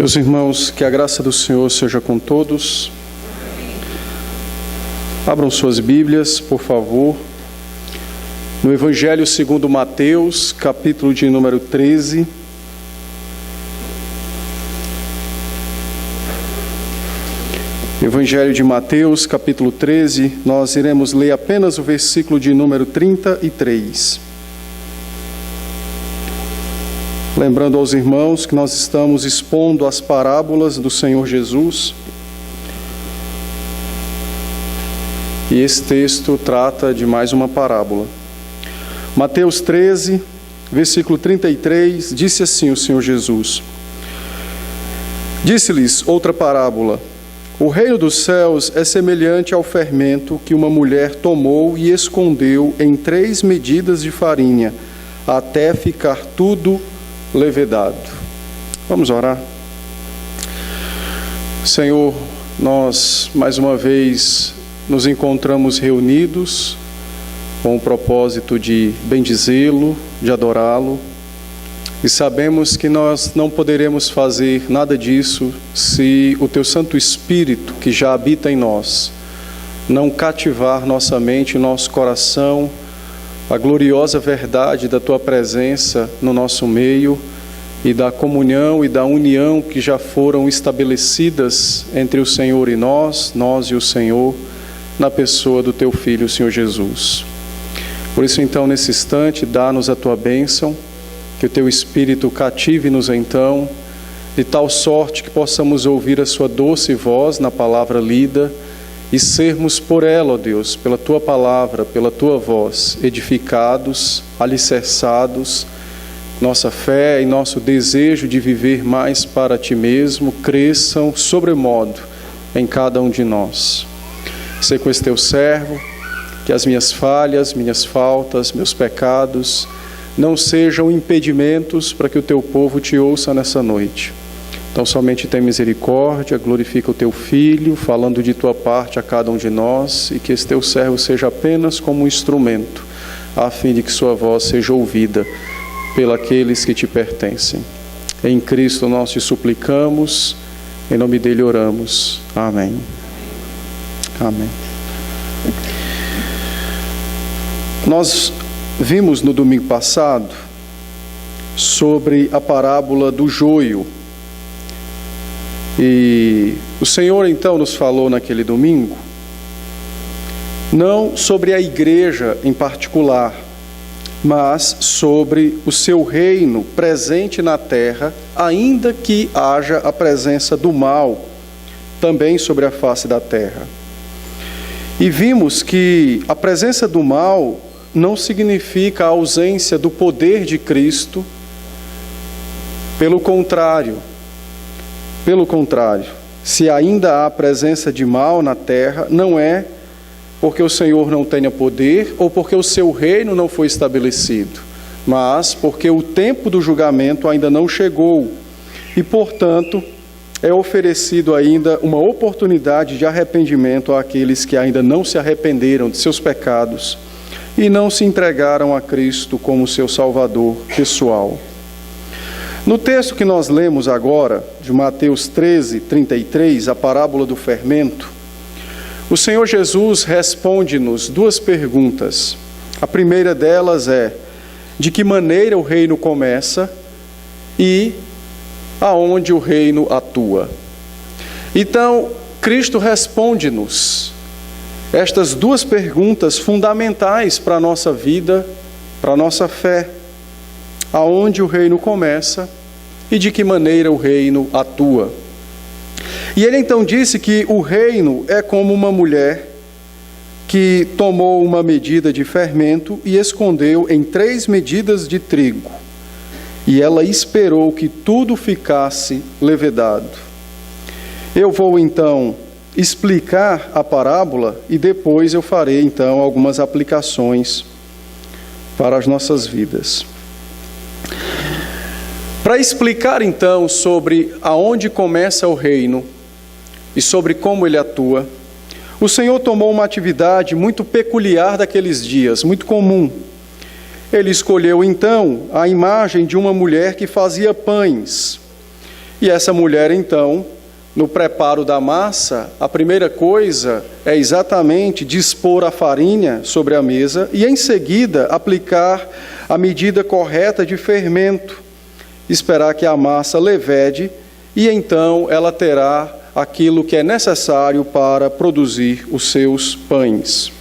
Meus irmãos, que a graça do Senhor seja com todos. Abram suas Bíblias, por favor, no Evangelho segundo Mateus, capítulo de número 13. Evangelho de Mateus, capítulo 13, nós iremos ler apenas o versículo de número 33. Lembrando aos irmãos que nós estamos expondo as parábolas do Senhor Jesus. E esse texto trata de mais uma parábola. Mateus 13, versículo 33, disse assim o Senhor Jesus: Disse-lhes outra parábola: O reino dos céus é semelhante ao fermento que uma mulher tomou e escondeu em 3 medidas de farinha, até ficar tudo levedado. Vamos orar. Senhor, nós mais uma vez nos encontramos reunidos com o propósito de bendizê-lo, de adorá-lo, e sabemos que nós não poderemos fazer nada disso se o Teu Santo Espírito, que já habita em nós, não cativar nossa mente e nosso coração a gloriosa verdade da Tua presença no nosso meio e da comunhão e da união que já foram estabelecidas entre o Senhor e nós e o Senhor, na pessoa do Teu Filho, o Senhor Jesus. Por isso, então, nesse instante, dá-nos a Tua bênção, que o Teu Espírito cative-nos, então, de tal sorte que possamos ouvir a Sua doce voz na palavra lida e sermos por ela, ó Deus, pela Tua palavra, pela Tua voz, edificados, alicerçados, nossa fé e nosso desejo de viver mais para Ti mesmo cresçam sobremodo em cada um de nós. Sê com esse Teu servo, que as minhas falhas, minhas faltas, meus pecados não sejam impedimentos para que o Teu povo Te ouça nessa noite. Então somente tem misericórdia, glorifica o Teu Filho, falando de Tua parte a cada um de nós, e que esse Teu servo seja apenas como um instrumento, a fim de que Sua voz seja ouvida pelos que Te pertencem. Em Cristo nós Te suplicamos, em nome dEle oramos. Amém. Amém. Nós vimos no domingo passado sobre a parábola do joio. E o Senhor então nos falou naquele domingo, não sobre a igreja em particular, mas sobre o seu reino presente na terra, ainda que haja a presença do mal também sobre a face da terra. E vimos que a presença do mal não significa a ausência do poder de Cristo, pelo contrário, se ainda há presença de mal na terra, não é porque o Senhor não tenha poder ou porque o seu reino não foi estabelecido, mas porque o tempo do julgamento ainda não chegou e, portanto, é oferecido ainda uma oportunidade de arrependimento àqueles que ainda não se arrependeram de seus pecados e não se entregaram a Cristo como seu Salvador pessoal. No texto que nós lemos agora, de Mateus 13, 33, a parábola do fermento, o Senhor Jesus responde-nos 2 perguntas. A primeira delas é: de que maneira o reino começa e aonde o reino atua? Então, Cristo responde-nos estas 2 perguntas fundamentais para a nossa vida, para a nossa fé: aonde o reino começa e de que maneira o reino atua. E ele então disse que o reino é como uma mulher que tomou uma medida de fermento e escondeu em 3 medidas de trigo. E ela esperou que tudo ficasse levedado. Eu vou então explicar a parábola e depois eu farei então algumas aplicações para as nossas vidas. Para explicar então sobre aonde começa o reino e sobre como ele atua, o Senhor tomou uma atividade muito peculiar daqueles dias, muito comum. Ele escolheu então a imagem de uma mulher que fazia pães. E essa mulher, então, no preparo da massa, a primeira coisa é exatamente dispor a farinha sobre a mesa e, em seguida, aplicar a medida correta de fermento, esperar que a massa levede e, então, ela terá aquilo que é necessário para produzir os seus pães.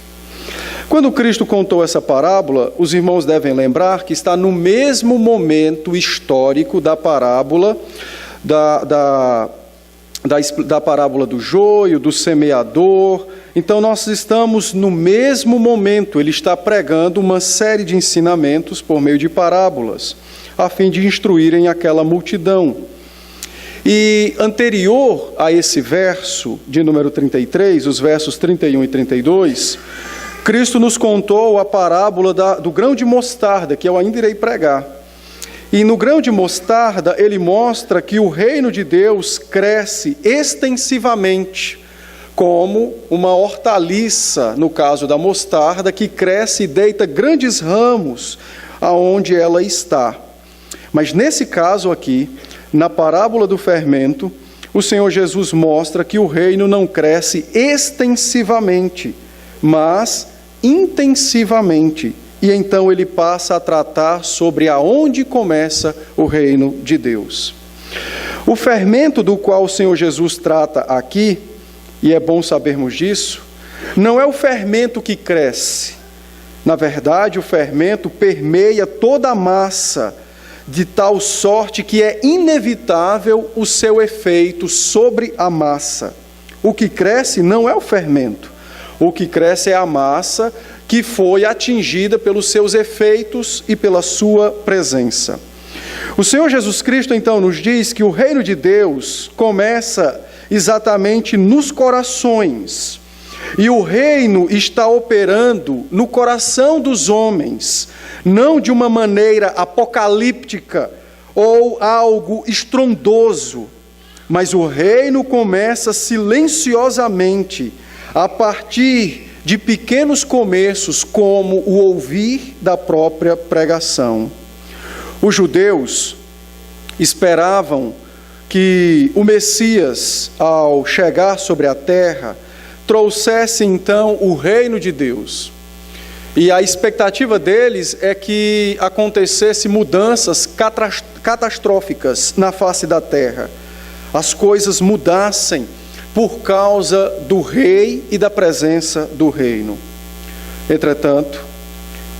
Quando Cristo contou essa parábola, os irmãos devem lembrar que está no mesmo momento histórico da parábola da parábola do joio, do semeador. Então nós estamos no mesmo momento. Ele está pregando uma série de ensinamentos por meio de parábolas, a fim de instruírem aquela multidão. E anterior a esse verso de número 33, os versos 31 e 32, Cristo nos contou a parábola do grão de mostarda, que eu ainda irei pregar. E no grão de mostarda, ele mostra que o reino de Deus cresce extensivamente, como uma hortaliça, no caso da mostarda, que cresce e deita grandes ramos aonde ela está. Mas nesse caso aqui, na parábola do fermento, o Senhor Jesus mostra que o reino não cresce extensivamente, mas intensivamente. E então ele passa a tratar sobre aonde começa o reino de Deus. O fermento do qual o Senhor Jesus trata aqui, e é bom sabermos disso, não é o fermento que cresce. Na verdade, o fermento permeia toda a massa, de tal sorte que é inevitável o seu efeito sobre a massa. O que cresce não é o fermento. O que cresce é a massa que foi atingida pelos seus efeitos e pela sua presença. O Senhor Jesus Cristo, então, nos diz que o reino de Deus começa exatamente nos corações. E o reino está operando no coração dos homens, não de uma maneira apocalíptica ou algo estrondoso, mas o reino começa silenciosamente, a partir de pequenos começos, como o ouvir da própria pregação. Os judeus esperavam que o Messias, ao chegar sobre a terra, trouxesse então o reino de Deus. E a expectativa deles é que acontecesse mudanças catastróficas na face da terra. As coisas mudassem por causa do rei e da presença do reino. Entretanto,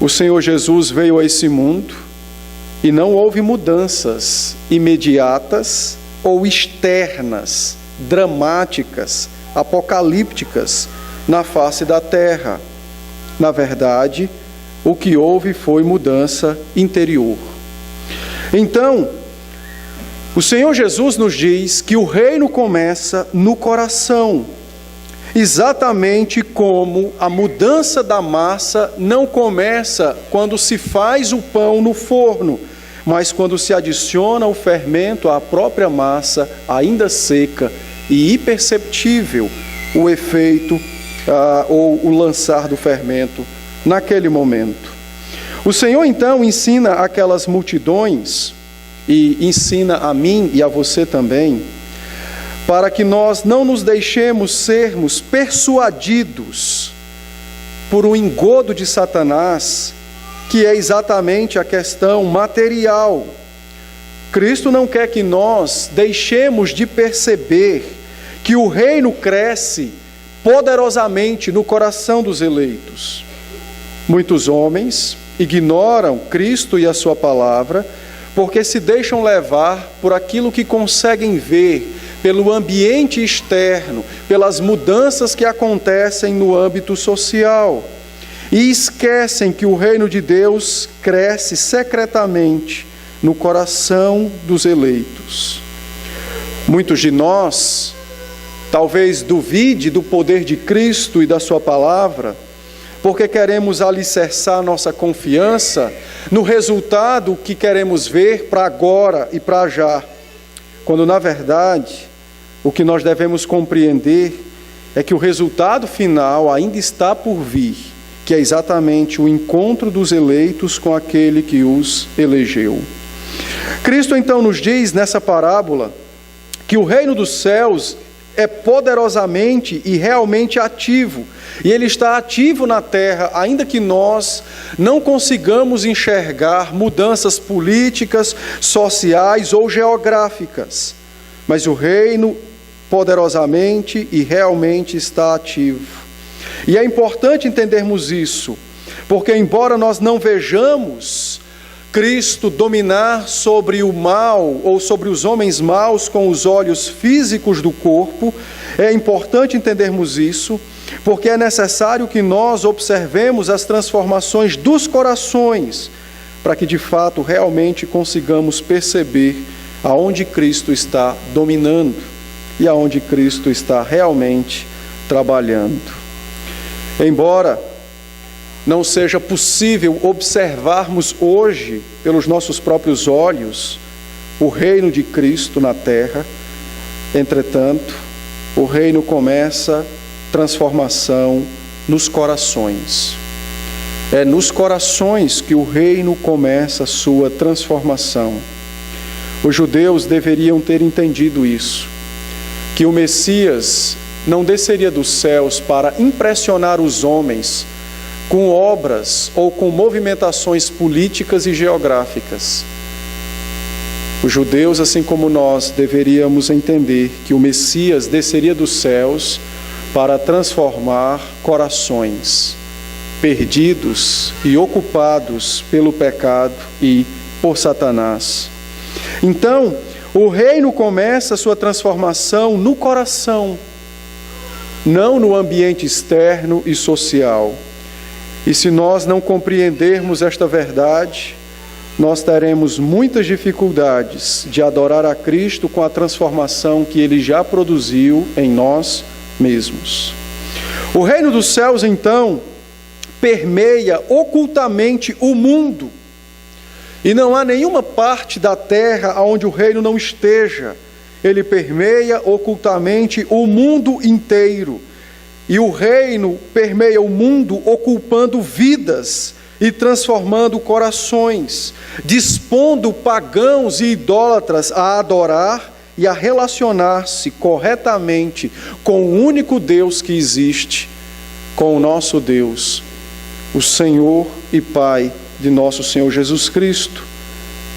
o Senhor Jesus veio a esse mundo e não houve mudanças imediatas ou externas, dramáticas, apocalípticas na face da terra. Na verdade, o que houve foi mudança interior. Então, o Senhor Jesus nos diz que o reino começa no coração, exatamente como a mudança da massa não começa quando se faz o pão no forno, mas quando se adiciona o fermento à própria massa, ainda seca e imperceptível, o efeito ou o lançar do fermento naquele momento. O Senhor então ensina aquelas multidões, e ensina a mim e a você também, para que nós não nos deixemos sermos persuadidos por um engodo de Satanás, que é exatamente a questão material. Cristo não quer que nós deixemos de perceber que o reino cresce poderosamente no coração dos eleitos. Muitos homens ignoram Cristo e a sua palavra, porque se deixam levar por aquilo que conseguem ver, pelo ambiente externo, pelas mudanças que acontecem no âmbito social, e esquecem que o reino de Deus cresce secretamente no coração dos eleitos. Muitos de nós, talvez duvide do poder de Cristo e da sua palavra, porque queremos alicerçar nossa confiança no resultado que queremos ver para agora e para já, quando na verdade o que nós devemos compreender é que o resultado final ainda está por vir, que é exatamente o encontro dos eleitos com aquele que os elegeu. Cristo então nos diz nessa parábola que o reino dos céus é poderosamente e realmente ativo. E ele está ativo na terra, ainda que nós não consigamos enxergar mudanças políticas, sociais ou geográficas. Mas o reino poderosamente e realmente está ativo. E é importante entendermos isso, porque embora nós não vejamos Cristo dominar sobre o mal ou sobre os homens maus com os olhos físicos do corpo, é importante entendermos isso, porque é necessário que nós observemos as transformações dos corações, para que de fato realmente consigamos perceber aonde Cristo está dominando e aonde Cristo está realmente trabalhando. Embora não seja possível observarmos hoje, pelos nossos próprios olhos, o reino de Cristo na terra, entretanto, o reino começa transformação nos corações. É nos corações que o reino começa a sua transformação. Os judeus deveriam ter entendido isso, que o Messias não desceria dos céus para impressionar os homens com obras ou com movimentações políticas e geográficas. Os judeus, assim como nós, deveríamos entender que o Messias desceria dos céus para transformar corações perdidos e ocupados pelo pecado e por Satanás. Então, o reino começa a sua transformação no coração, não no ambiente externo e social. E se nós não compreendermos esta verdade, nós teremos muitas dificuldades de adorar a Cristo com a transformação que Ele já produziu em nós mesmos. O reino dos céus, então, permeia ocultamente o mundo. E não há nenhuma parte da terra onde o reino não esteja. Ele permeia ocultamente o mundo inteiro. E o reino permeia o mundo ocupando vidas e transformando corações, dispondo pagãos e idólatras a adorar e a relacionar-se corretamente com o único Deus que existe, com o nosso Deus, o Senhor e Pai de nosso Senhor Jesus Cristo,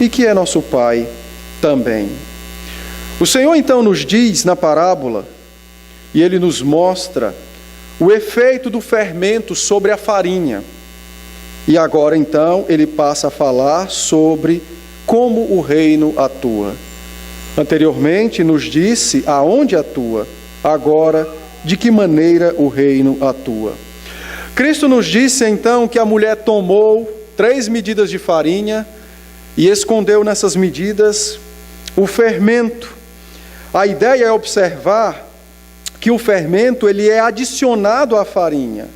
e que é nosso Pai também. O Senhor então nos diz na parábola, e Ele nos mostra o efeito do fermento sobre a farinha. E agora então Ele passa a falar sobre como o reino atua. Anteriormente nos disse aonde atua, agora de que maneira o reino atua. Cristo nos disse então que a mulher tomou 3 medidas de farinha e escondeu nessas medidas o fermento. A ideia é observar que o fermento ele é adicionado à farinha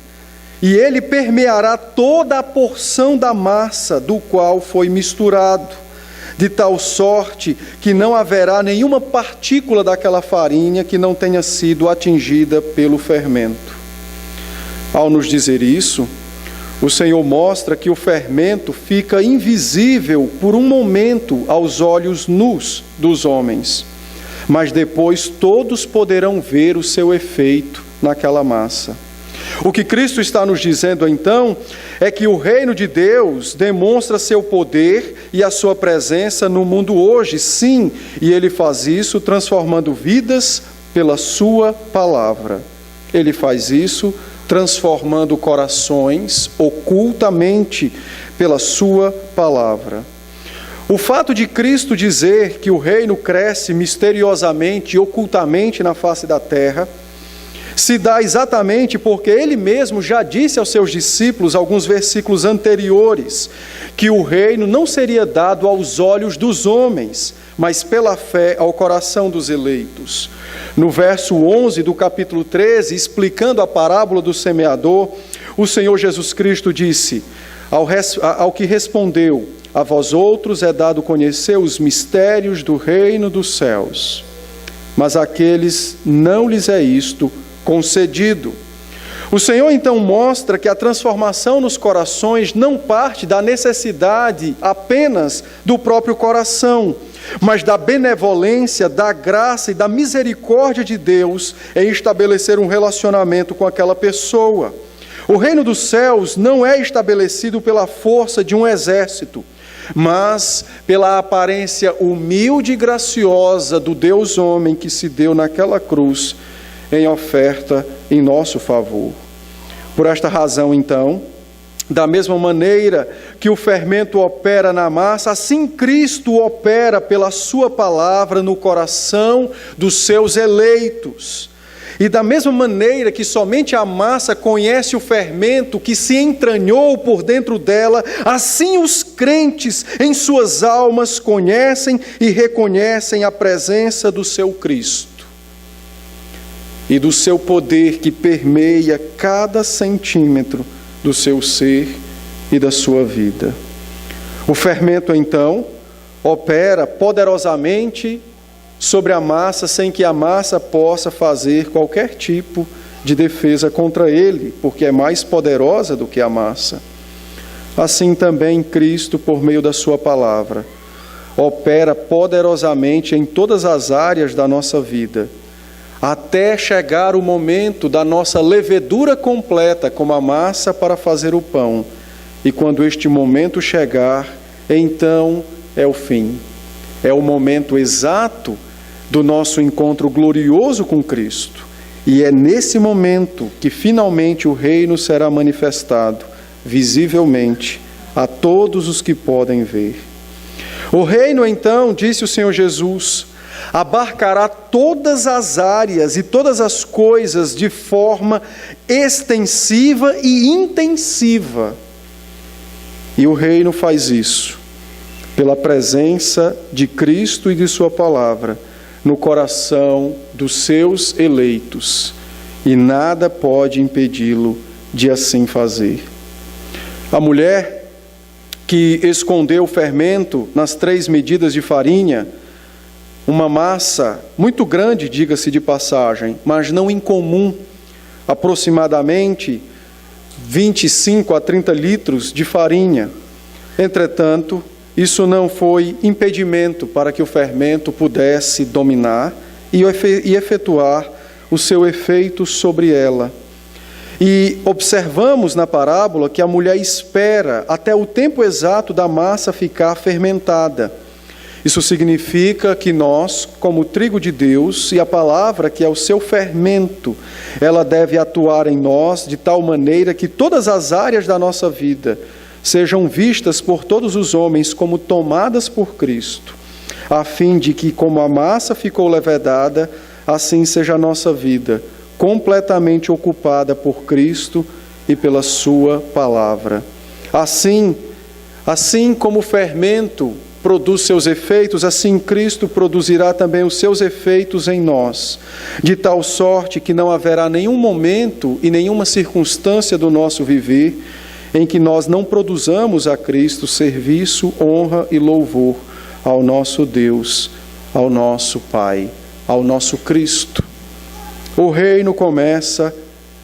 e ele permeará toda a porção da massa do qual foi misturado, de tal sorte que não haverá nenhuma partícula daquela farinha que não tenha sido atingida pelo fermento. Ao nos dizer isso, o Senhor mostra que o fermento fica invisível por um momento aos olhos nus dos homens, mas depois todos poderão ver o seu efeito naquela massa. O que Cristo está nos dizendo então é que o reino de Deus demonstra seu poder e a sua presença no mundo hoje, sim, e Ele faz isso transformando vidas pela sua palavra. Ele faz isso transformando corações ocultamente pela sua palavra. O fato de Cristo dizer que o reino cresce misteriosamente e ocultamente na face da terra se dá exatamente porque Ele mesmo já disse aos seus discípulos, alguns versículos anteriores, que o reino não seria dado aos olhos dos homens, mas pela fé ao coração dos eleitos. No verso 11 do capítulo 13, explicando a parábola do semeador, o Senhor Jesus Cristo disse, ao que respondeu: a vós outros é dado conhecer os mistérios do reino dos céus, mas àqueles não lhes é isto concedido. O Senhor então mostra que a transformação nos corações não parte da necessidade apenas do próprio coração, mas da benevolência, da graça e da misericórdia de Deus em estabelecer um relacionamento com aquela pessoa. O reino dos céus não é estabelecido pela força de um exército, mas pela aparência humilde e graciosa do Deus homem que se deu naquela cruz em oferta em nosso favor. Por esta razão, então, da mesma maneira que o fermento opera na massa, assim Cristo opera pela sua palavra no coração dos seus eleitos. E da mesma maneira que somente a massa conhece o fermento que se entranhou por dentro dela, assim os crentes em suas almas conhecem e reconhecem a presença do seu Cristo e do seu poder que permeia cada centímetro do seu ser e da sua vida. O fermento, então, opera poderosamente sobre a massa, sem que a massa possa fazer qualquer tipo de defesa contra ele, porque é mais poderosa do que a massa. Assim também Cristo, por meio da sua palavra, opera poderosamente em todas as áreas da nossa vida, até chegar o momento da nossa levedura completa como a massa para fazer o pão. E quando este momento chegar, então é o fim. É o momento exato do nosso encontro glorioso com Cristo. E é nesse momento que finalmente o reino será manifestado visivelmente a todos os que podem ver. O reino, então, disse o Senhor Jesus, abarcará todas as áreas e todas as coisas de forma extensiva e intensiva. E o reino faz isso pela presença de Cristo e de sua palavra no coração dos seus eleitos, e nada pode impedi-lo de assim fazer. A mulher que escondeu o fermento nas 3 medidas de farinha, uma massa muito grande, diga-se de passagem, mas não incomum, aproximadamente 25 a 30 litros de farinha. Entretanto, isso não foi impedimento para que o fermento pudesse dominar e efetuar o seu efeito sobre ela. E observamos na parábola que a mulher espera até o tempo exato da massa ficar fermentada. Isso significa que nós, como trigo de Deus, e a palavra que é o seu fermento, ela deve atuar em nós de tal maneira que todas as áreas da nossa vida sejam vistas por todos os homens como tomadas por Cristo, a fim de que, como a massa ficou levedada, assim seja a nossa vida, completamente ocupada por Cristo e pela sua palavra. Assim como o fermento produz seus efeitos, assim Cristo produzirá também os seus efeitos em nós, de tal sorte que não haverá nenhum momento e nenhuma circunstância do nosso viver em que nós não produzamos a Cristo serviço, honra e louvor ao nosso Deus, ao nosso Pai, ao nosso Cristo. O reino começa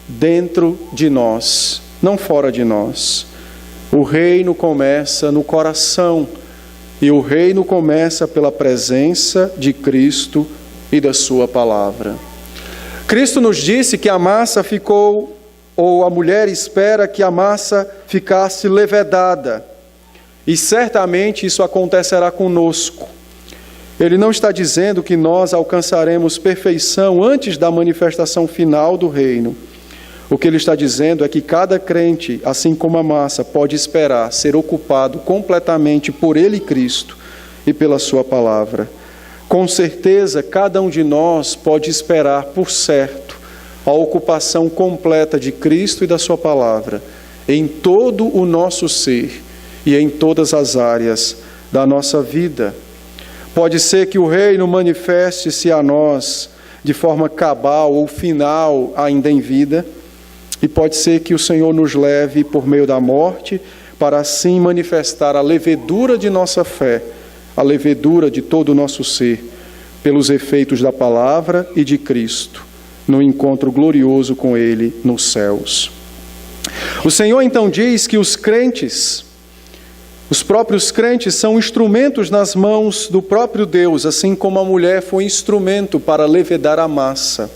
dentro de nós, não fora de nós. O reino começa no coração, e o reino começa pela presença de Cristo e da sua palavra. Cristo nos disse que a massa ficou, ou a mulher espera que a massa ficasse levedada, e certamente isso acontecerá conosco. Ele não está dizendo que nós alcançaremos perfeição antes da manifestação final do reino. O que ele está dizendo é que cada crente, assim como a massa, pode esperar ser ocupado completamente por ele, Cristo, e pela sua palavra. Com certeza, cada um de nós pode esperar, por certo, a ocupação completa de Cristo e da sua palavra em todo o nosso ser e em todas as áreas da nossa vida. Pode ser que o reino manifeste-se a nós de forma cabal ou final ainda em vida, e pode ser que o Senhor nos leve por meio da morte para assim manifestar a levedura de nossa fé, a levedura de todo o nosso ser, pelos efeitos da palavra e de Cristo, no encontro glorioso com Ele nos céus. O Senhor então diz que os crentes Os próprios crentes são instrumentos nas mãos do próprio Deus, assim como a mulher foi instrumento para levedar a massa,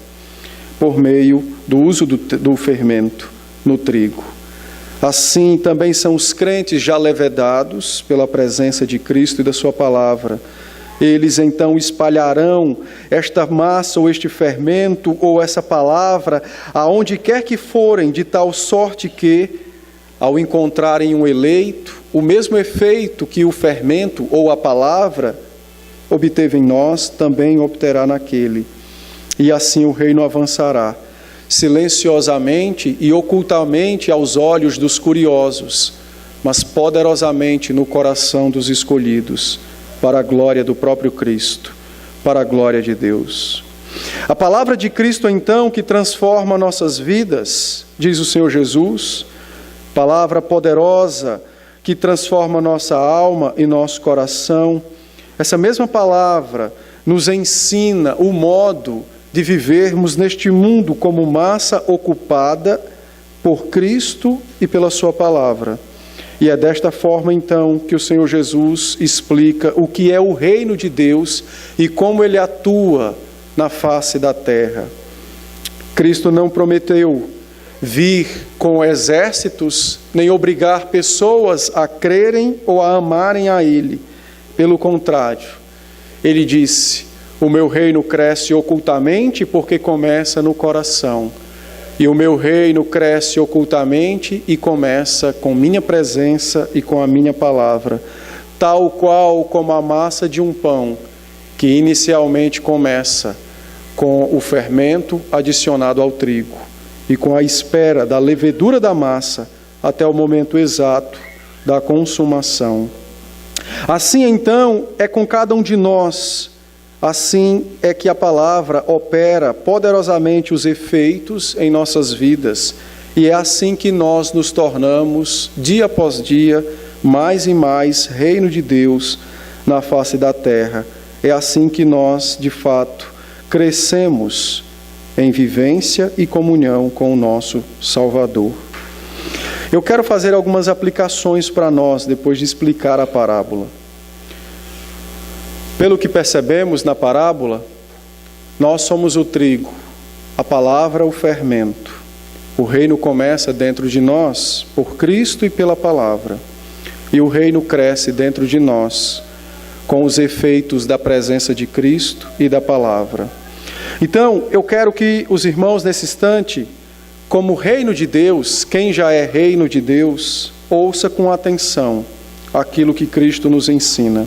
por meio do uso do fermento no trigo. Assim também são os crentes já levedados pela presença de Cristo e da sua palavra. Eles então espalharão esta massa ou este fermento ou essa palavra aonde quer que forem, de tal sorte que, ao encontrarem um eleito, o mesmo efeito que o fermento ou a palavra obteve em nós, também obterá naquele. E assim o reino avançará, silenciosamente e ocultamente aos olhos dos curiosos, mas poderosamente no coração dos escolhidos, para a glória do próprio Cristo, para a glória de Deus. A palavra de Cristo, então, que transforma nossas vidas, diz o Senhor Jesus, palavra poderosa que transforma nossa alma e nosso coração. Essa mesma palavra nos ensina o modo de vivermos neste mundo como massa ocupada por Cristo e pela sua palavra. E é desta forma, então, que o Senhor Jesus explica o que é o reino de Deus e como ele atua na face da terra. Cristo não prometeu vir com exércitos, nem obrigar pessoas a crerem ou a amarem a ele. Pelo contrário, ele disse: o meu reino cresce ocultamente porque começa no coração. E o meu reino cresce ocultamente e começa com minha presença e com a minha palavra, tal qual como a massa de um pão, que inicialmente começa com o fermento adicionado ao trigo e com a espera da levedura da massa até o momento exato da consumação. Assim, então, é com cada um de nós. Assim é que a palavra opera poderosamente os efeitos em nossas vidas, e é assim que nós nos tornamos, dia após dia, mais e mais reino de Deus na face da terra. É assim que nós, de fato, crescemos em vivência e comunhão com o nosso Salvador. Eu quero fazer algumas aplicações para nós, depois de explicar a parábola. Pelo que percebemos na parábola, nós somos o trigo, a palavra o fermento. O reino começa dentro de nós por Cristo e pela palavra. E o reino cresce dentro de nós com os efeitos da presença de Cristo e da palavra. Então, eu quero que os irmãos nesse instante, como reino de Deus, quem já é reino de Deus, ouça com atenção aquilo que Cristo nos ensina.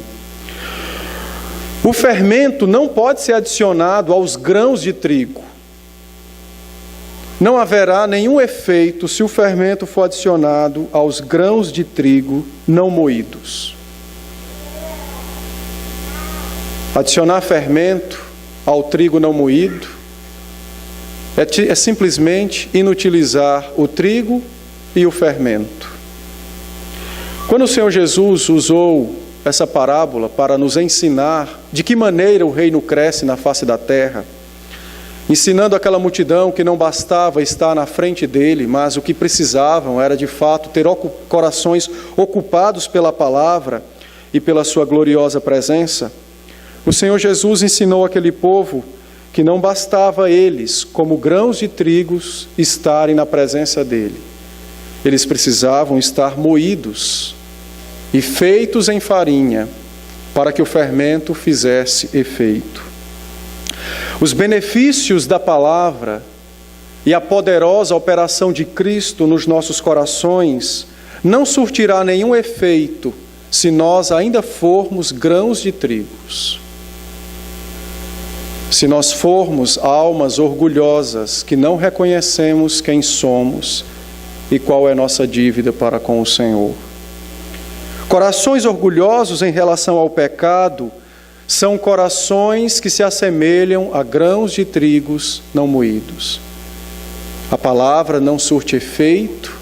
O fermento não pode ser adicionado aos grãos de trigo. Não haverá nenhum efeito se o fermento for adicionado aos grãos de trigo não moídos. Adicionar fermento ao trigo não moído é simplesmente inutilizar o trigo e o fermento. Quando o Senhor Jesus usou essa parábola para nos ensinar de que maneira o reino cresce na face da terra, ensinando aquela multidão que não bastava estar na frente dele, mas o que precisavam era de fato ter corações ocupados pela palavra e pela sua gloriosa presença. O Senhor Jesus ensinou aquele povo que não bastava eles, como grãos de trigos, estarem na presença dele. Eles precisavam estar moídos e feitos em farinha, para que o fermento fizesse efeito. Os benefícios da palavra e a poderosa operação de Cristo nos nossos corações não surtirá nenhum efeito se nós ainda formos grãos de trigos. Se nós formos almas orgulhosas que não reconhecemos quem somos e qual é nossa dívida para com o Senhor. Corações orgulhosos em relação ao pecado são corações que se assemelham a grãos de trigos não moídos. A palavra não surte efeito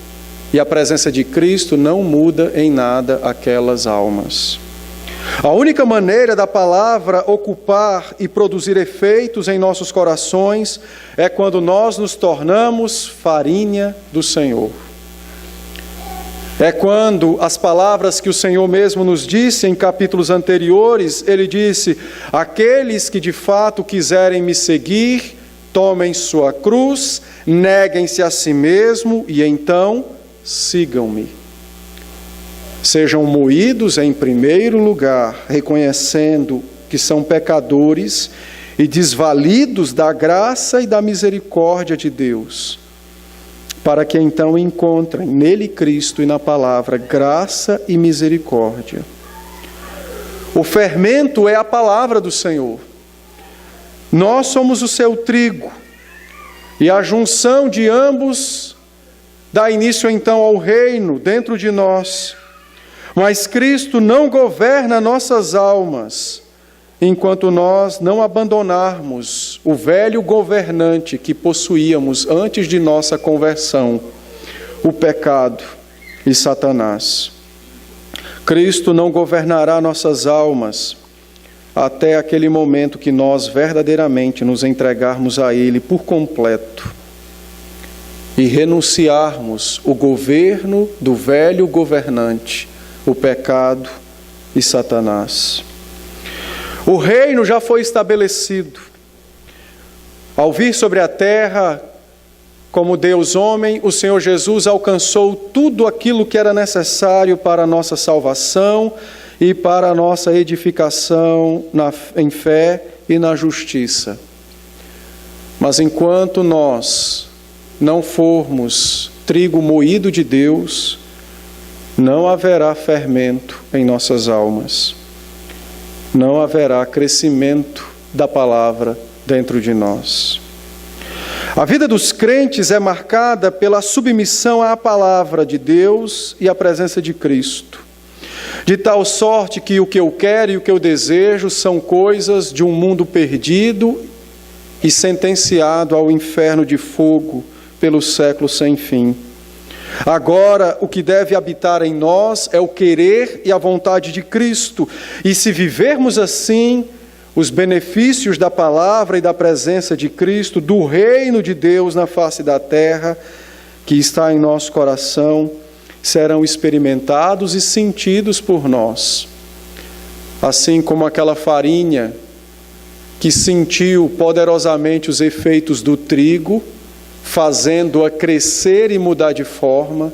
e a presença de Cristo não muda em nada aquelas almas. A única maneira da palavra ocupar e produzir efeitos em nossos corações é quando nós nos tornamos farinha do Senhor. É quando as palavras que o Senhor mesmo nos disse em capítulos anteriores, Ele disse: aqueles que de fato quiserem me seguir, tomem sua cruz, neguem-se a si mesmo e então sigam-me. Sejam moídos em primeiro lugar, reconhecendo que são pecadores e desvalidos da graça e da misericórdia de Deus, para que então encontrem nele Cristo e na palavra graça e misericórdia. O fermento é a palavra do Senhor. Nós somos o seu trigo, e a junção de ambos dá início então ao reino dentro de nós. Mas Cristo não governa nossas almas enquanto nós não abandonarmos o velho governante que possuíamos antes de nossa conversão, o pecado e Satanás. Cristo não governará nossas almas até aquele momento que nós verdadeiramente nos entregarmos a Ele por completo e renunciarmos o governo do velho governante, o pecado e Satanás. O reino já foi estabelecido. Ao vir sobre a terra, como Deus homem, o Senhor Jesus alcançou tudo aquilo que era necessário para a nossa salvação e para a nossa edificação em fé e na justiça. Mas enquanto nós não formos trigo moído de Deus, não haverá fermento em nossas almas. Não haverá crescimento da palavra dentro de nós. A vida dos crentes é marcada pela submissão à palavra de Deus e à presença de Cristo, de tal sorte que o que eu quero e o que eu desejo são coisas de um mundo perdido e sentenciado ao inferno de fogo pelo século sem fim. Agora, o que deve habitar em nós é o querer e a vontade de Cristo. E se vivermos assim, os benefícios da palavra e da presença de Cristo, do reino de Deus na face da terra, que está em nosso coração, serão experimentados e sentidos por nós. Assim como aquela farinha que sentiu poderosamente os efeitos do trigo, fazendo-a crescer e mudar de forma,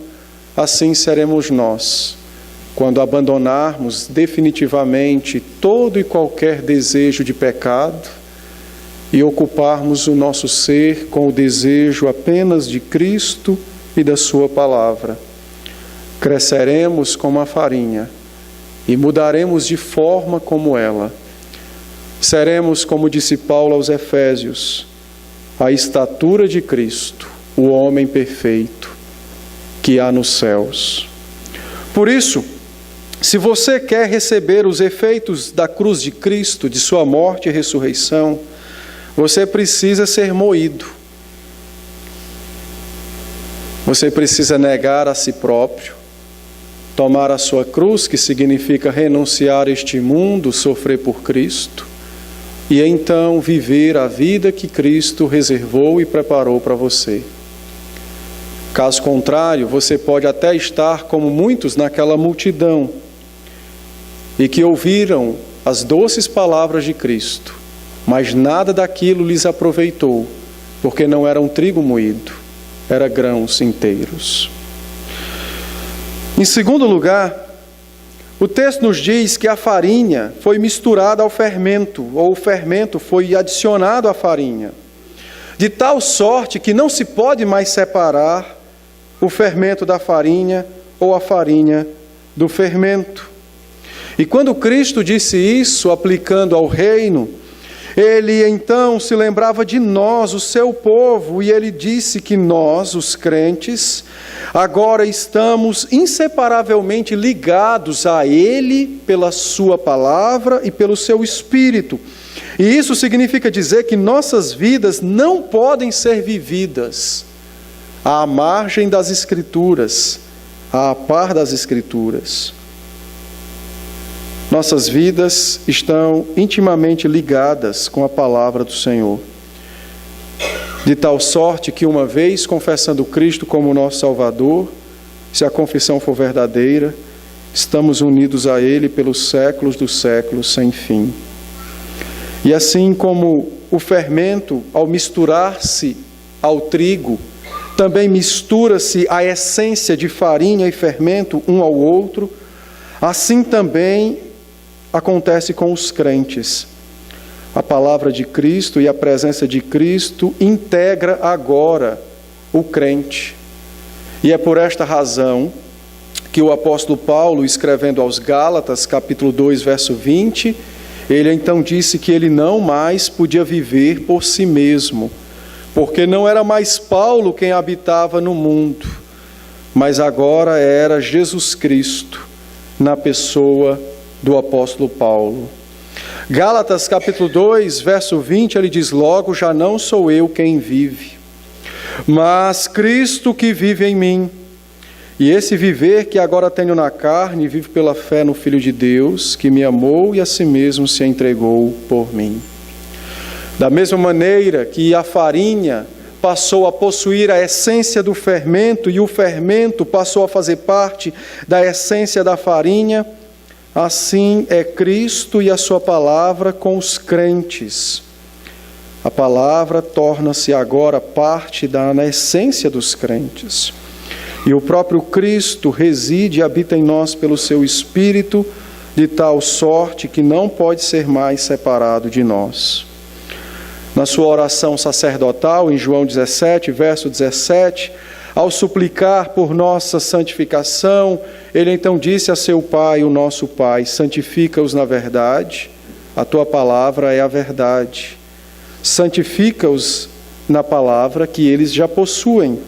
assim seremos nós, quando abandonarmos definitivamente todo e qualquer desejo de pecado e ocuparmos o nosso ser com o desejo apenas de Cristo e da sua palavra. Cresceremos como a farinha e mudaremos de forma como ela. Seremos, como disse Paulo aos Efésios, a estatura de Cristo, o homem perfeito que há nos céus. Por isso, se você quer receber os efeitos da cruz de Cristo, de sua morte e ressurreição, você precisa ser moído. Você precisa negar a si próprio, tomar a sua cruz, que significa renunciar a este mundo, sofrer por Cristo, e então viver a vida que Cristo reservou e preparou para você. Caso contrário, você pode até estar como muitos naquela multidão e que ouviram as doces palavras de Cristo, mas nada daquilo lhes aproveitou, porque não era um trigo moído, era grãos inteiros. Em segundo lugar, o texto nos diz que a farinha foi misturada ao fermento, ou o fermento foi adicionado à farinha, de tal sorte que não se pode mais separar o fermento da farinha ou a farinha do fermento. E quando Cristo disse isso, aplicando ao reino, Ele então se lembrava de nós, o seu povo, e Ele disse que nós, os crentes, agora estamos inseparavelmente ligados a Ele pela sua palavra e pelo seu Espírito. E isso significa dizer que nossas vidas não podem ser vividas à margem das Escrituras, à par das Escrituras. Nossas vidas estão intimamente ligadas com a palavra do Senhor. De tal sorte que, uma vez confessando Cristo como nosso Salvador, se a confissão for verdadeira, estamos unidos a Ele pelos séculos dos séculos sem fim. E assim como o fermento, ao misturar-se ao trigo, também mistura-se a essência de farinha e fermento um ao outro, assim também acontece com os crentes. A palavra de Cristo e a presença de Cristo integra agora o crente. E é por esta razão que o apóstolo Paulo, escrevendo aos Gálatas, capítulo 2, verso 20, ele então disse que ele não mais podia viver por si mesmo, porque não era mais Paulo quem habitava no mundo, mas agora era Jesus Cristo, na pessoa do apóstolo Paulo. Gálatas capítulo 2, verso 20, ele diz: logo, já não sou eu quem vive, mas Cristo que vive em mim. E esse viver que agora tenho na carne, vivo pela fé no Filho de Deus, que me amou e a si mesmo se entregou por mim. Da mesma maneira que a farinha passou a possuir a essência do fermento e o fermento passou a fazer parte da essência da farinha, assim é Cristo e a sua palavra com os crentes. A palavra torna-se agora parte da essência dos crentes. E o próprio Cristo reside e habita em nós pelo seu Espírito, de tal sorte que não pode ser mais separado de nós. Na sua oração sacerdotal, em João 17, verso 17, ao suplicar por nossa santificação, ele então disse a seu Pai, o nosso Pai: santifica-os na verdade, a tua palavra é a verdade. Santifica-os na palavra que eles já possuem,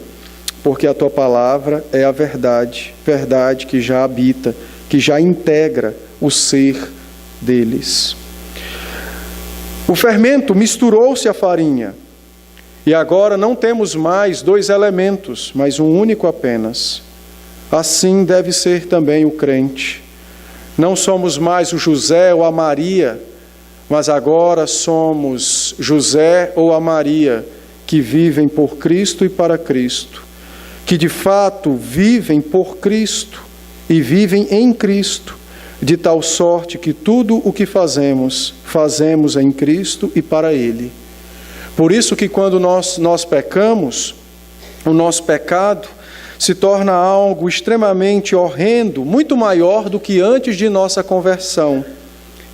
porque a tua palavra é a verdade, verdade que já habita, que já integra o ser deles. O fermento misturou-se à farinha, e agora não temos mais dois elementos, mas um único apenas. Assim deve ser também o crente. Não somos mais o José ou a Maria, mas agora somos José ou a Maria, que vivem por Cristo e para Cristo, que de fato vivem por Cristo e vivem em Cristo, de tal sorte que tudo o que fazemos, fazemos em Cristo e para Ele. Por isso que quando nós pecamos, o nosso pecado se torna algo extremamente horrendo, muito maior do que antes de nossa conversão,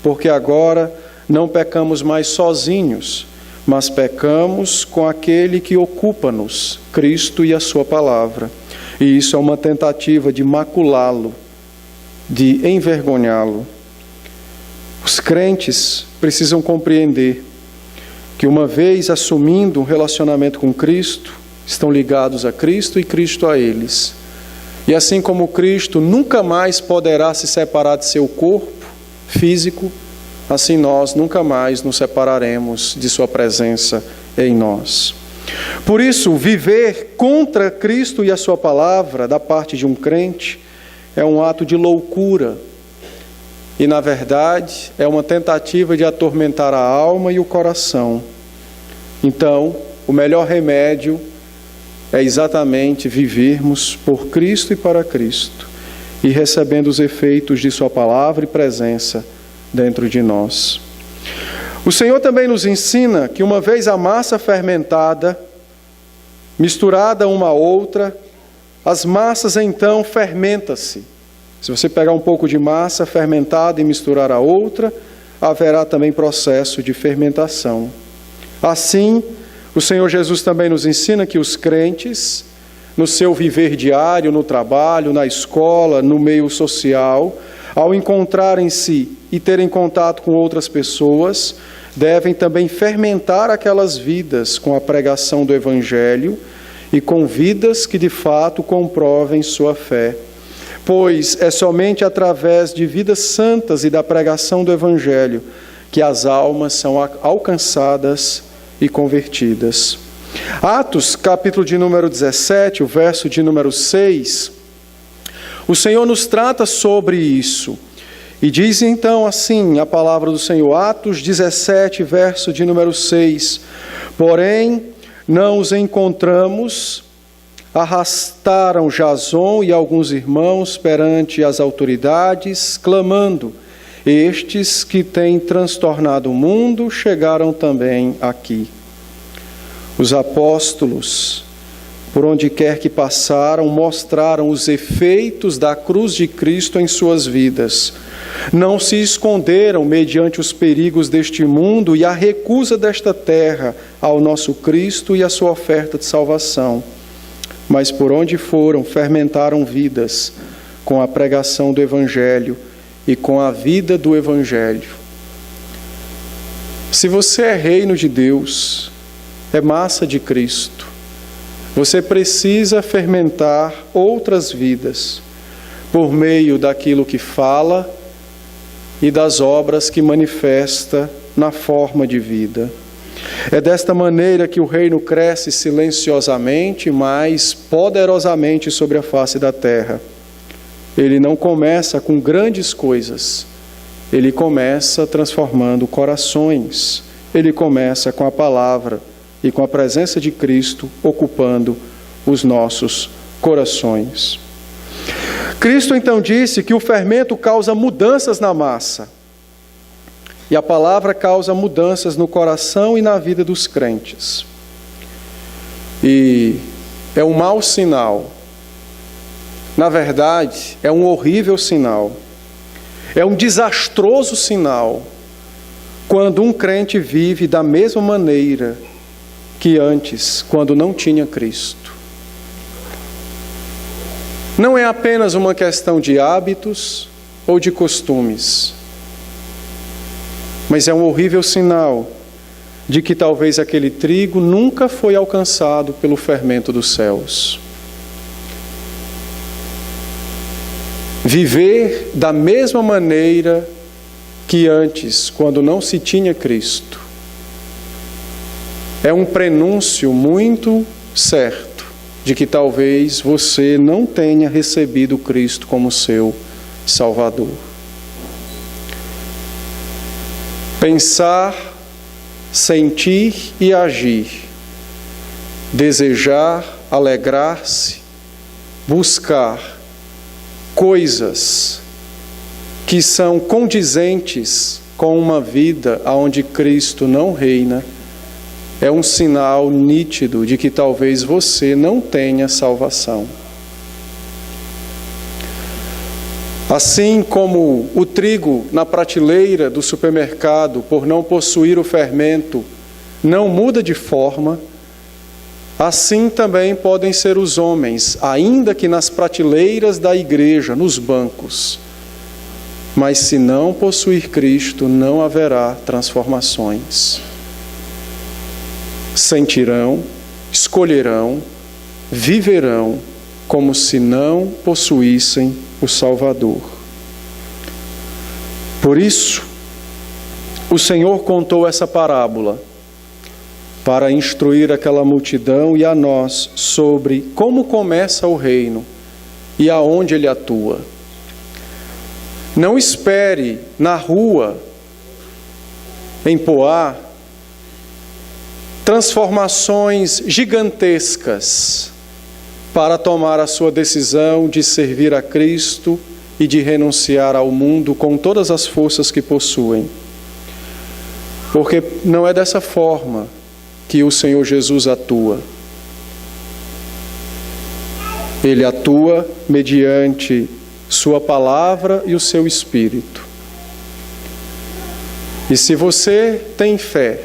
porque agora não pecamos mais sozinhos, mas pecamos com aquele que ocupa-nos, Cristo e a sua palavra. E isso é uma tentativa de maculá-lo, de envergonhá-lo. Os crentes precisam compreender que, uma vez assumindo um relacionamento com Cristo, estão ligados a Cristo e Cristo a eles. E assim como Cristo nunca mais poderá se separar de seu corpo físico, assim nós nunca mais nos separaremos de sua presença em nós. Por isso, viver contra Cristo e a sua palavra, da parte de um crente, é um ato de loucura. E, na verdade, é uma tentativa de atormentar a alma e o coração. Então, o melhor remédio é exatamente vivermos por Cristo e para Cristo, e recebendo os efeitos de sua palavra e presença dentro de nós. O Senhor também nos ensina que, uma vez a massa fermentada, misturada uma à outra, as massas então fermentam-se. Se você pegar um pouco de massa fermentada e misturar a outra, haverá também processo de fermentação. Assim, o Senhor Jesus também nos ensina que os crentes, no seu viver diário, no trabalho, na escola, no meio social, ao encontrarem-se e terem contato com outras pessoas, devem também fermentar aquelas vidas com a pregação do Evangelho e com vidas que de fato comprovem sua fé. Pois é somente através de vidas santas e da pregação do Evangelho que as almas são alcançadas e convertidas. Atos, capítulo de número 17, o verso de número 6, o Senhor nos trata sobre isso. E diz então assim a palavra do Senhor, Atos 17, verso de número 6, porém não os encontramos arrastaram Jason e alguns irmãos perante as autoridades, clamando: estes que têm transtornado o mundo chegaram também aqui. Os apóstolos, por onde quer que passaram, mostraram os efeitos da cruz de Cristo em suas vidas. Não se esconderam mediante os perigos deste mundo e a recusa desta terra ao nosso Cristo e a sua oferta de salvação. Mas por onde foram, fermentaram vidas com a pregação do Evangelho e com a vida do Evangelho. Se você é reino de Deus, é massa de Cristo, você precisa fermentar outras vidas por meio daquilo que fala e das obras que manifesta na forma de vida. É desta maneira que o reino cresce silenciosamente, mas poderosamente sobre a face da terra. Ele não começa com grandes coisas, ele começa transformando corações, ele começa com a palavra e com a presença de Cristo ocupando os nossos corações. Cristo então disse que o fermento causa mudanças na massa, e a palavra causa mudanças no coração e na vida dos crentes. E é um mau sinal. Na verdade, é um horrível sinal. É um desastroso sinal quando um crente vive da mesma maneira que antes, quando não tinha Cristo. Não é apenas uma questão de hábitos ou de costumes, mas é um horrível sinal de que talvez aquele trigo nunca foi alcançado pelo fermento dos céus. Viver da mesma maneira que antes, quando não se tinha Cristo, é um prenúncio muito certo de que talvez você não tenha recebido Cristo como seu Salvador. Pensar, sentir e agir, desejar, alegrar-se, buscar coisas que são condizentes com uma vida onde Cristo não reina, é um sinal nítido de que talvez você não tenha salvação. Assim como o trigo na prateleira do supermercado, por não possuir o fermento, não muda de forma, assim também podem ser os homens, ainda que nas prateleiras da igreja, nos bancos. Mas se não possuir Cristo, não haverá transformações. Sentirão, escolherão, viverão como se não possuíssem o Salvador. Por isso, o Senhor contou essa parábola para instruir aquela multidão e a nós sobre como começa o reino e aonde ele atua. Não espere na rua, em Poá, transformações gigantescas para tomar a sua decisão de servir a Cristo e de renunciar ao mundo com todas as forças que possuem. Porque não é dessa forma que o Senhor Jesus atua. Ele atua mediante sua palavra e o seu Espírito. E se você tem fé,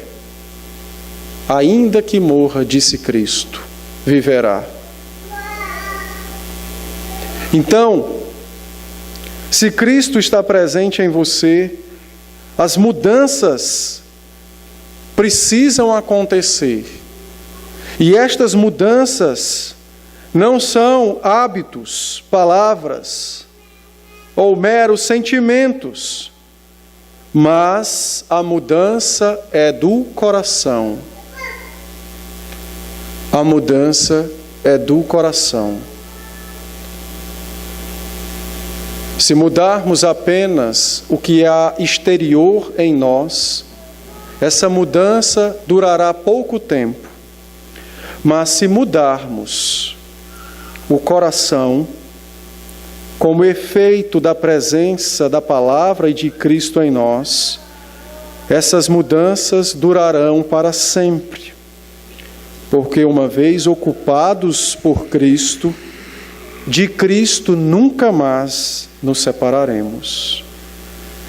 ainda que morra, disse Cristo, viverá. Então, se Cristo está presente em você, as mudanças precisam acontecer. E estas mudanças não são hábitos, palavras ou meros sentimentos, mas a mudança é do coração. A mudança é do coração. Se mudarmos apenas o que há exterior em nós, essa mudança durará pouco tempo. Mas se mudarmos o coração, como efeito da presença da palavra e de Cristo em nós, essas mudanças durarão para sempre. Porque uma vez ocupados por Cristo, de Cristo nunca mais nos separaremos.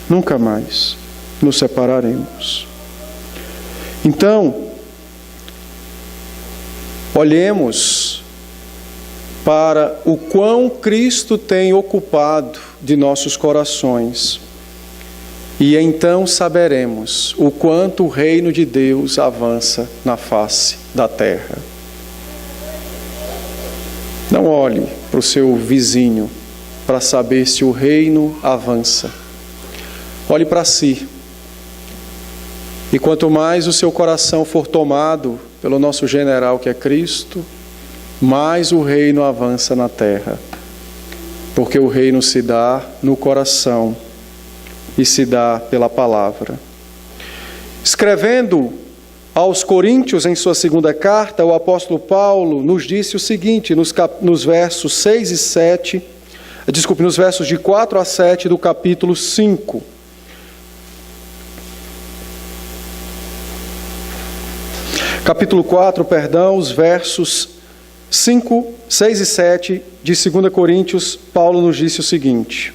Nunca mais nos separaremos. Então, olhemos para o quão Cristo tem ocupado de nossos corações. E então saberemos o quanto o reino de Deus avança na face da terra. Não olhe para o seu vizinho para saber se o reino avança. Olhe para si. E quanto mais o seu coração for tomado pelo nosso general que é Cristo, mais o reino avança na terra. Porque o reino se dá no coração e se dá pela palavra. Escrevendo aos Coríntios, em sua segunda carta, o apóstolo Paulo nos disse o seguinte, nos versos 6 e 7, nos versos de 4 a 7 do capítulo 5. Capítulo 4, os versos 5, 6 e 7 de 2 Coríntios, Paulo nos disse o seguinte,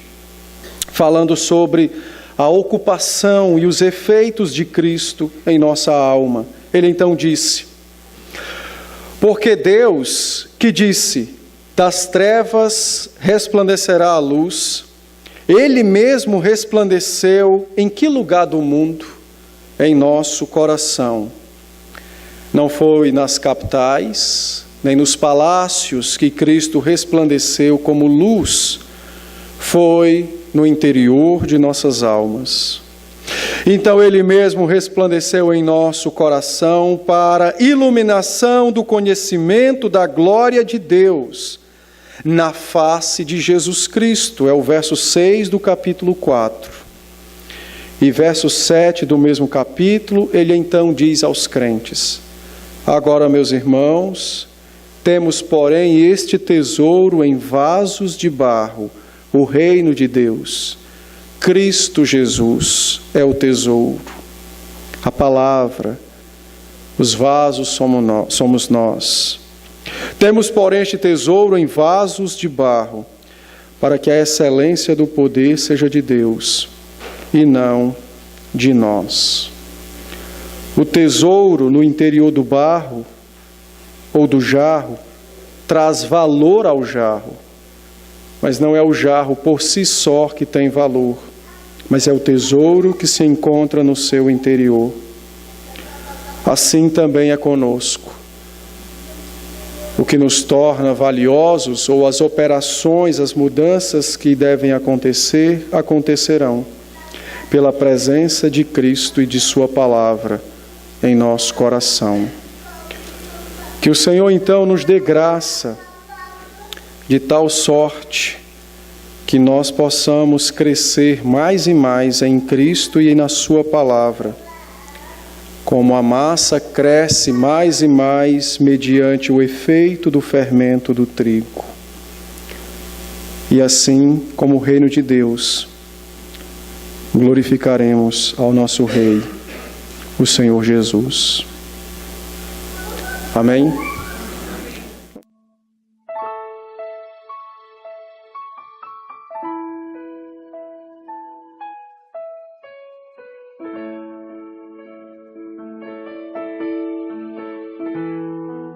falando sobre a ocupação e os efeitos de Cristo em nossa alma. Ele então disse: porque Deus, que disse, das trevas resplandecerá a luz, Ele mesmo resplandeceu em que lugar do mundo? Em nosso coração. Não foi nas capitais, nem nos palácios que Cristo resplandeceu como luz, foi no interior de nossas almas. Então Ele mesmo resplandeceu em nosso coração para iluminação do conhecimento da glória de Deus na face de Jesus Cristo. É o verso 6 do capítulo 4. E verso 7 do mesmo capítulo, ele então diz aos crentes: agora, meus irmãos, temos, porém, este tesouro em vasos de barro, o reino de Deus. Cristo Jesus é o tesouro, a palavra, os vasos somos nós. Temos, porém, este tesouro em vasos de barro, para que a excelência do poder seja de Deus e não de nós. O tesouro no interior do barro ou do jarro traz valor ao jarro, mas não é o jarro por si só que tem valor, mas é o tesouro que se encontra no seu interior. Assim também é conosco. O que nos torna valiosos, ou as operações, as mudanças que devem acontecer, acontecerão pela presença de Cristo e de sua palavra em nosso coração. Que o Senhor então nos dê graça de tal sorte que nós possamos crescer mais e mais em Cristo e na sua palavra, como a massa cresce mais e mais mediante o efeito do fermento do trigo. E assim, como o reino de Deus, glorificaremos ao nosso Rei, o Senhor Jesus. Amém?